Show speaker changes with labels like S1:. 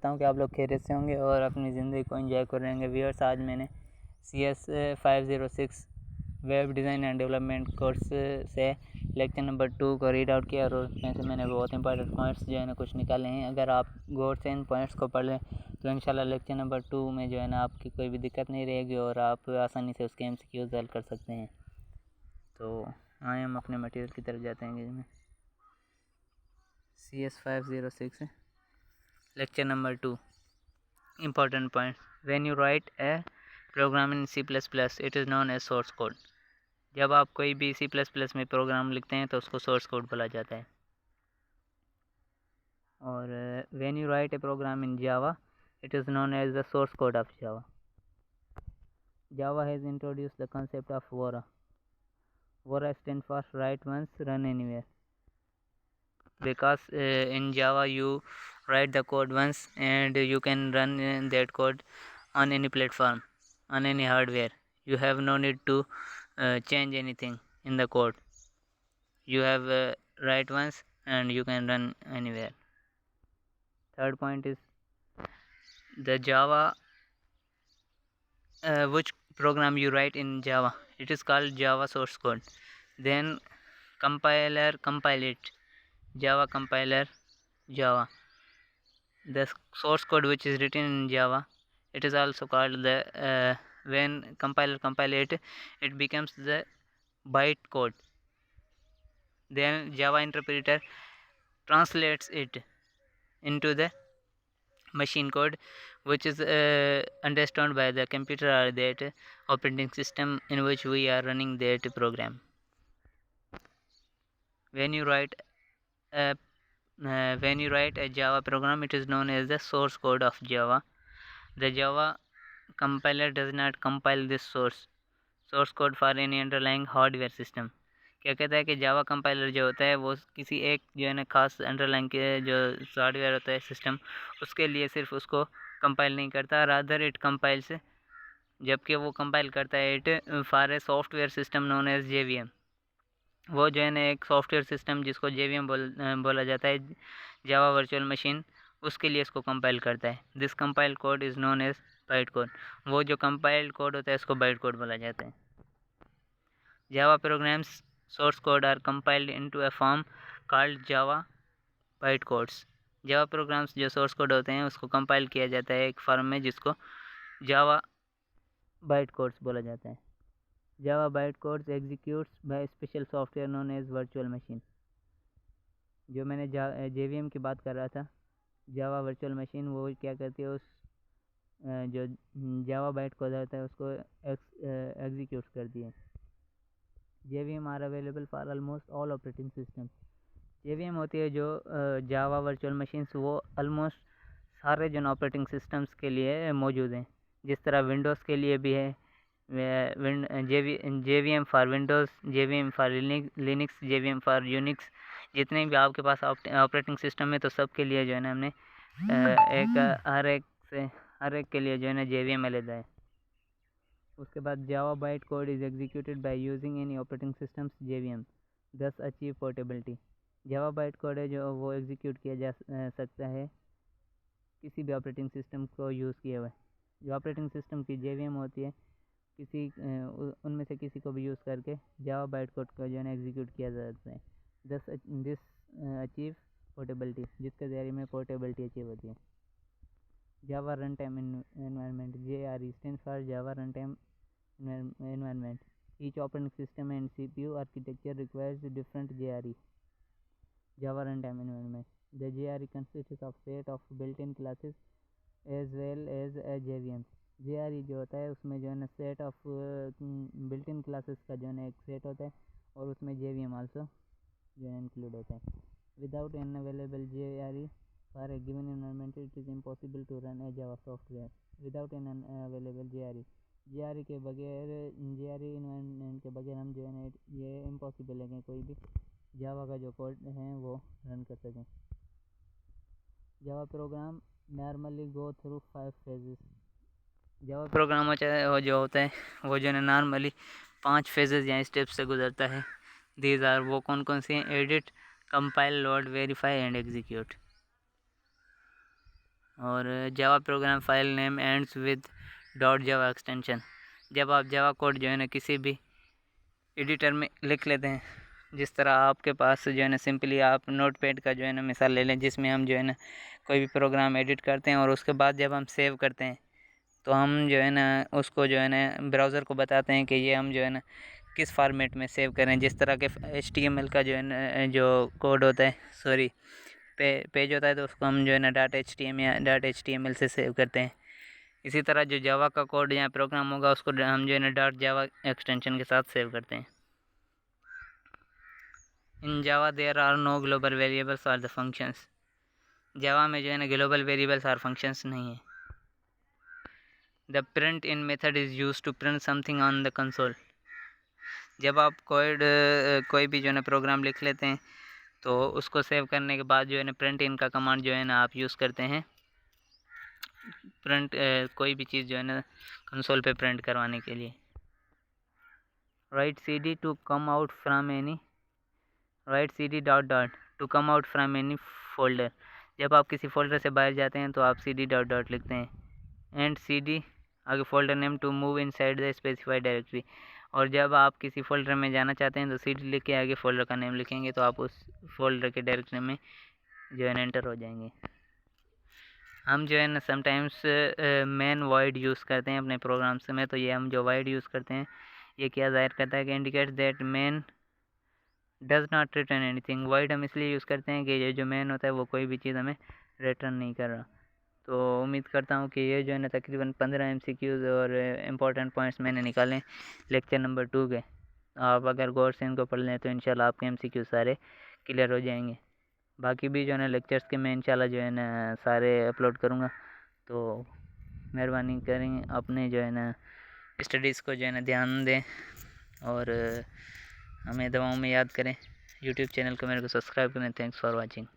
S1: करता हूँ कि आप लोग खैरियत से होंगे और अपनी ज़िंदगी को एंजॉय कर रहे होंगे। व्यूअर्स, आज मैंने CS 506 web design and development course से लेक्चर नंबर 2 को रीड आउट किया और उसमें से मैंने बहुत इंपॉर्टेंट पॉइंट्स जो है ना कुछ निकाले हैं। अगर आप गौर से इन पॉइंट्स को पढ़ लें तो इंशाल्लाह लेक्चर नंबर 2 में जो है ना आपकी कोई भी दिक्कत नहीं रहेगी और आप आसानी से उसके MCQs हल कर सकते हैं। तो आए हम अपने मटेरियल की तरफ जाते हैं जिसमें CS 506 lecture number 2 important points. When you write a program in C++, it is known as source code. जब आप कोई भी C++ में प्रोग्राम लिखते हैं तो उसको सोर्स कोड बोला जाता है। और when you write a program in Java, it is known as the source code of Java. Java has introduced the concept of WORA. WORA stands for write once, run anywhere. Because in Java you write the code once and you can run that code on any platform, on any hardware. You have no need to change anything in the code. You have write once and you can run anywhere. Third point is the Java, which program you write in Java, it is called Java source code. Then compiler compile it, Java compiler, Java. The source code which is written in Java, it is also called the when compiler compile it becomes the byte code. Then Java interpreter translates it into the machine code, which is understood by the computer or that operating system in which we are running that program. When you write a Java program, it is known as the source code of Java. The Java compiler does not compile this source code for any underlying hardware system. क्या कहता है कि Java compiler जो होता है वो किसी एक जो है ना खास अंडरलाइन के जो हार्डवेयर होता है सिस्टम उसके लिए सिर्फ उसको कंपाइल नहीं करता, रादर इट कंपाइल्स, जबकि वो कंपाइल करता है it for a software system known as JVM. वो जो है ना एक सॉफ्टवेयर सिस्टम जिसको JVM बोला जाता है, जावा वर्चुअल मशीन, उसके लिए इसको कंपाइल करता है. This compile code is known as byte code. वो जो कंपाइल्ड कोड होता है इसको बाइट कोड बोला जाता है. जावा programmes source code are compiled into a form called Java bytecodes. Java programmes जो सोर्स कोड होते हैं उसको कंपाइल किया जाता है एक फॉर्म में जिसको जावा बाइट कोड्स बोला जाता है. Java byte codes executes by special software known as virtual machine. जो मैंने JVM की बात कर रहा था, जावा वर्चुअल मशीन, वो क्या करती है, उस जो जावा बाइट कोड होता है उसको एग्जीक्यूट करती है. JVM are available for almost all operating system. JVM होती है जो जावा वर्चुअल मशीन्स, वो ऑलमोस्ट सारे जो ऑपरेटिंग सिस्टम्स के लिए मौजूद हैं. जिस तरह विंडोज़ के लिए भी है JVM for Windows, JVM for Linux, JVM for Unix. जितने भी आपके पास ऑपरेटिंग सिस्टम है तो सब के लिए जो है ना हमने हर एक के लिए जो है ना JVM अलग है. उसके बाद जावा byte code is executed by using any operating systems JVM, दस अचीव पोर्टेबिलिटी. जावा बाइट कोड है जो वो एग्जीक्यूट किया जा सकता है किसी भी ऑपरेटिंग सिस्टम को यूज़ किए हुए. जो ऑपरेटिंग सिस्टम की JVM होती है किसी उनमें से किसी को भी यूज़ करके जावा बाइट कोड को जो है ना एग्जीक्यूट किया जा सकता है. दिस अचीव पोर्टेबिलिटी, जिसके ज़रिए में पोर्टेबिलिटी अचीव होती है. Java runtime environment, JRE stands for Java Runtime Environment. Each operating system and CPU architecture requires different JRE. Java Runtime Environment. The JRE consists of set of built-in classes as well as a JVM. JRE जो होता है उसमें जो है ना set of built-in classes का जो है ना एक सेट होता है और उसमें JVM also जो है इंक्लूड होता है. Without an available JRE for a given environment, it is impossible to run a Java software. Without an available JRE के बगैर, JRE इन्वायरमेंट के बगैर हम जो है ना ये इम्पॉसिबल है कि कोई भी जावा का जो कोड है वो रन कर सकें. Java program normally go through 5 phases. Java program जो होता है वो जो है नॉर्मली 5 फेजेस या स्टेप्स से गुजरता है. दीज आर, वो कौन कौन से हैं? Edit, compile, load, verify and execute. और Java program file name ends with .java extension. जब आप जावा कोड जो है ना किसी भी एडिटर में लिख लेते हैं, जिस तरह आपके पास जो है ना सिंपली आप नोटपैड का जो है ना मिसाल ले लें, जिसमें हम जो है ना कोई भी प्रोग्राम एडिट करते हैं और उसके बाद जब हम सेव करते हैं तो हम जो है ना उसको जो है ना ब्राउज़र को बताते हैं कि ये हम जो है ना किस फॉर्मेट में सेव करें। जिस तरह के HTML का जो है ना जो कोड होता है पेज होता है, तो उसको हम जो है ना .html से सेव करते हैं। इसी तरह जो जावा का कोड या प्रोग्राम होगा उसको हम जो है ना .java एक्सटेंशन के साथ सेव करते हैं। In Java there are no global variables or the functions. Java में जो है ना ग्लोबल वेरिएबल्स और फंक्शंस नहीं है। The print in method is use to print something on the console. जब आप कोई भी जो है ना प्रोग्राम लिख लेते हैं तो उसको सेव करने के बाद जो है ना प्रिंट इन का कमांड जो है ना आप यूज़ करते हैं प्रिंट कोई भी चीज़ जो है ना कंसोल पे प्रिंट करवाने के लिए। Write cd to come out from any to come out from any folder. जब आप किसी फोल्डर से बाहर जाते हैं तो आप cd ... लिखते हैं। एंड cd आगे folder name to move inside the specified directory. और जब आप किसी फोल्डर में जाना चाहते हैं तो cd लिख के आगे फोल्डर का नेम लिखेंगे तो आप उस फोल्डर के डायरेक्टरी में जो है ना एंटर हो जाएंगे। हम जो है ना समटाइम्स मेन वॉइड यूज़ करते हैं अपने प्रोग्राम्स में। तो ये हम जो वॉइड यूज़ करते हैं ये क्या ज़ाहिर करता है कि indicates that main does not return anything. Void हम इसलिए यूज़ करते हैं कि ये जो मेन होता है वो कोई भी चीज़ हमें रिटर्न नहीं कर रहा। तो उम्मीद करता हूँ कि ये जो है ना तकरीबन 15 MCQs और इम्पोर्टेंट पॉइंट्स मैंने निकाले लेक्चर नंबर 2 के। आप अगर गौर से इनको पढ़ लें तो इंशाल्लाह आपके MCQ सारे क्लियर हो जाएंगे। बाकी भी जो है ना लेक्चर्स के मैं इंशाल्लाह जो है ना सारे अपलोड करूँगा। तो मेहरबानी करें अपने जो है ना स्टडीज़ को जो है ना ध्यान दें और हमें दुआओं में याद करें। यूट्यूब चैनल को मेरे को सब्सक्राइब करें। Thanks for watching.